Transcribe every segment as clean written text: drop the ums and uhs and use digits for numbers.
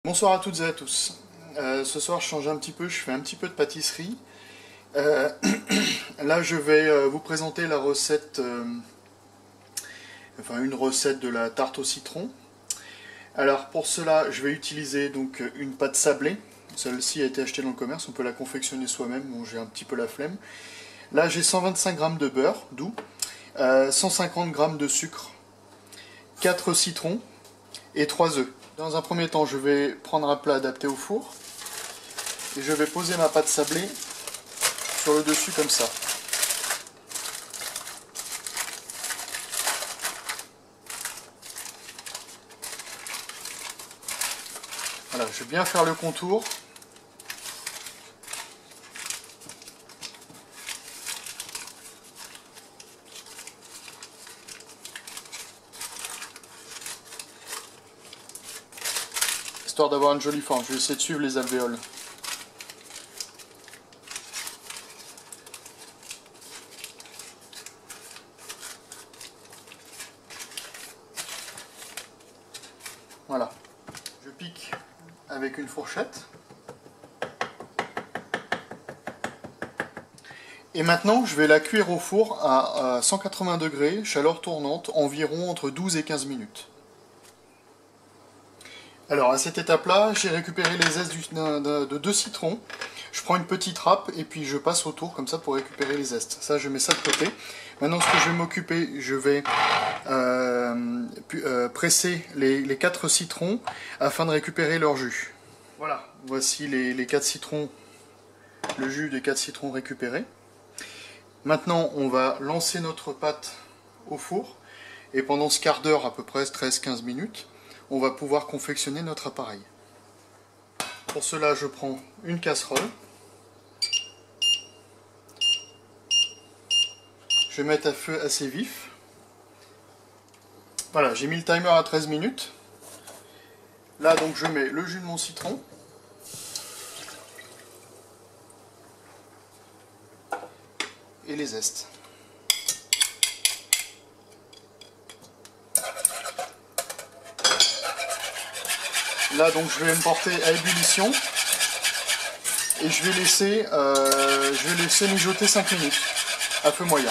Bonsoir à toutes et à tous. Ce soir, je change un petit peu, je fais un petit peu de pâtisserie. Euh, Là, je vais vous présenter la recette, enfin une recette de la tarte au citron. Alors pour cela, je vais utiliser donc une pâte sablée. Celle-ci a été achetée dans le commerce, on peut la confectionner soi-même. Bon, j'ai un petit peu la flemme. Là, j'ai 125 g de beurre doux, 150 g de sucre, 4 citrons et 3 œufs. Dans un premier temps, je vais prendre un plat adapté au four et je vais poser ma pâte sablée sur le dessus comme ça. Voilà, je vais bien faire le contour. Histoire d'avoir une jolie forme, je vais essayer de suivre les alvéoles. Voilà, je pique avec une fourchette. Et maintenant, je vais la cuire au four à 180 degrés, chaleur tournante, environ entre 12 et 15 minutes. Alors à cette étape-là, j'ai récupéré les zestes de 2 citrons. Je prends une petite râpe et puis je passe autour comme ça pour récupérer les zestes. Ça, je mets ça de côté. Maintenant, ce que je vais m'occuper, je vais presser les 4 citrons afin de récupérer leur jus. Voilà, voici les 4 citrons, le jus des 4 citrons récupérés. Maintenant, on va lancer notre pâte au four et pendant ce quart d'heure, à peu près 13-15 minutes, on va pouvoir confectionner notre appareil. Pour cela, je prends une casserole. Je vais mettre à feu assez vif. Voilà, j'ai mis le timer à 13 minutes. Là, donc, je mets le jus de mon citron. Et les zestes. Là, donc, je vais me porter à ébullition. Et je vais laisser mijoter 5 minutes à feu moyen.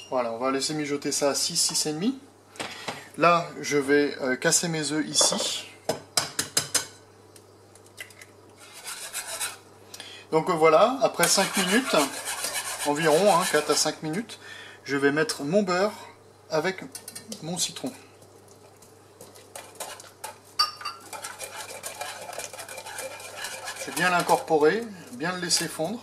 Voilà, on va laisser mijoter ça à 6,5. Là, je vais casser mes œufs ici. Donc voilà, après 5 minutes, environ 4 à 5 minutes, je vais mettre mon beurre avec mon citron. Je vais bien l'incorporer, bien le laisser fondre.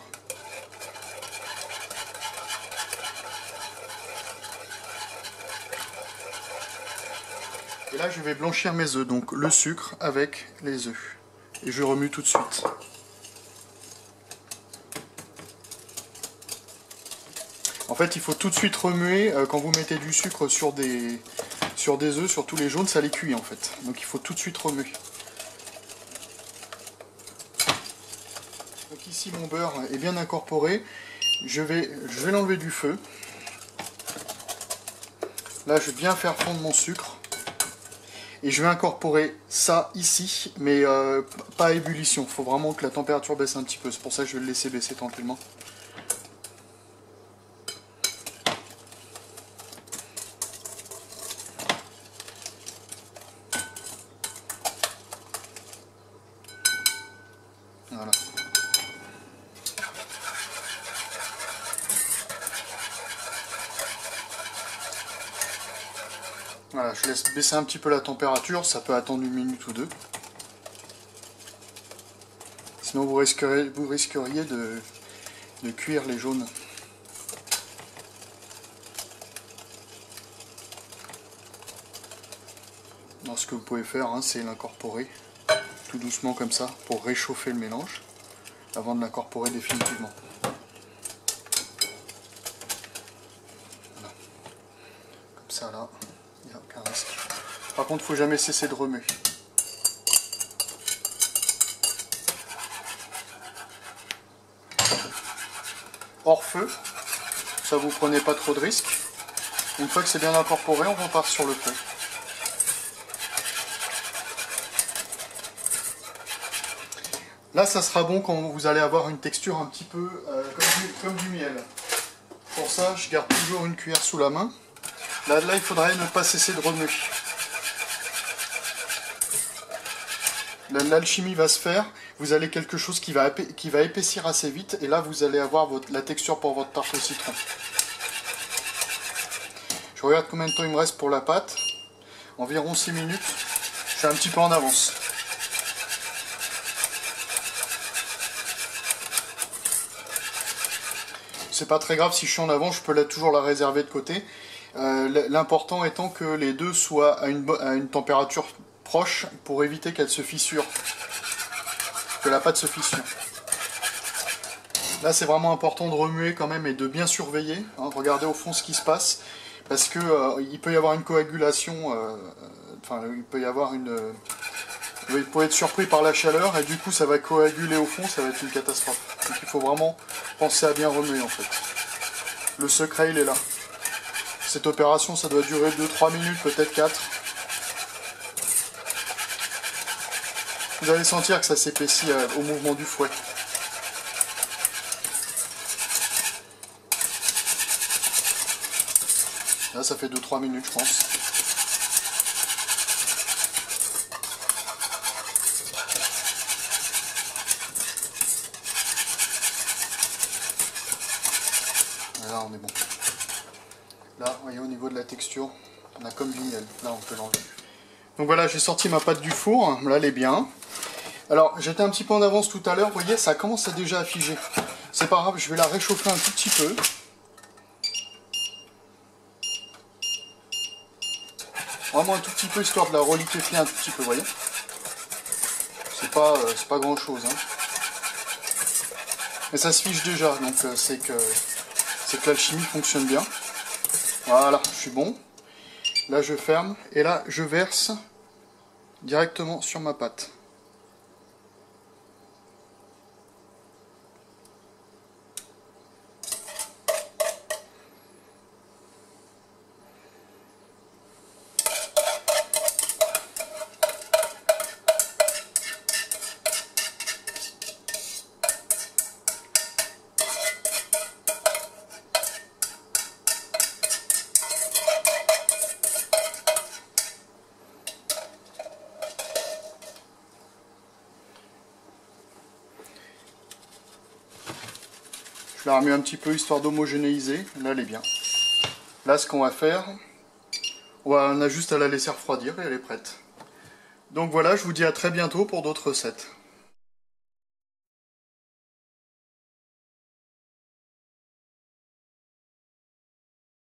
Et là, je vais blanchir mes œufs, donc le sucre avec les œufs. Et je remue tout de suite. En fait, il faut tout de suite remuer quand vous mettez du sucre sur des œufs, sur tous les jaunes, ça les cuit en fait. Donc il faut tout de suite remuer. Donc ici, mon beurre est bien incorporé. Je vais l'enlever du feu. Là, je vais bien faire fondre mon sucre. Et je vais incorporer ça ici, mais pas à ébullition. Il faut vraiment que la température baisse un petit peu. C'est pour ça que je vais le laisser baisser tranquillement. Voilà. Voilà, je laisse baisser un petit peu la température, ça peut attendre 1 minute ou 2. Sinon vous risqueriez de cuire les jaunes. Alors, ce que vous pouvez faire, c'est l'incorporer tout doucement comme ça pour réchauffer le mélange avant de l'incorporer définitivement. Voilà. Comme ça là, il n'y a aucun risque. Par contre, il ne faut jamais cesser de remuer. Hors feu, ça vous prenez pas trop de risques. Une fois que c'est bien incorporé, on repart sur le feu. Là, ça sera bon quand vous allez avoir une texture un petit peu comme du miel. Pour ça, je garde toujours une cuillère sous la main. Là, il faudrait ne pas cesser de remuer. L'alchimie va se faire. Vous allez quelque chose qui va épaissir assez vite. Et là, vous allez avoir la texture pour votre tarte au citron. Je regarde combien de temps il me reste pour la pâte. Environ 6 minutes. Je suis un petit peu en avance. C'est pas très grave si je suis en avant, je peux toujours la réserver de côté. L'important étant que les deux soient à une température proche pour éviter qu'elle se fissure. Que la pâte se fissure. Là, c'est vraiment important de remuer quand même et de bien surveiller. Hein, regardez au fond ce qui se passe. Parce que il peut y avoir une coagulation. Il peut y avoir une... Vous pouvez être surpris par la chaleur et du coup ça va coaguler au fond, ça va être une catastrophe. Donc il faut vraiment penser à bien remuer en fait. Le secret il est là. Cette opération ça doit durer 2-3 minutes, peut-être 4. Vous allez sentir que ça s'épaissit au mouvement du fouet. Là ça fait 2-3 minutes je pense. Là on est bon. Là, vous voyez au niveau de la texture, on a comme du miel. Là on peut l'enlever. Donc voilà, j'ai sorti ma pâte du four. Là elle est bien. Alors j'étais un petit peu en avance tout à l'heure. Vous voyez, ça commence à déjà à figer. C'est pas grave, je vais la réchauffer un tout petit peu. Vraiment un tout petit peu, histoire de la reliquéfier un tout petit peu, vous voyez. C'est pas grand chose. Hein. Mais ça se fige déjà, donc c'est que l'alchimie fonctionne bien. Voilà, je suis bon. Là je ferme, et là je verse directement sur ma pâte. Je la remue un petit peu histoire d'homogénéiser. Là, elle est bien. Là, ce qu'on va faire, on a juste à la laisser refroidir et elle est prête. Donc voilà, je vous dis à très bientôt pour d'autres recettes.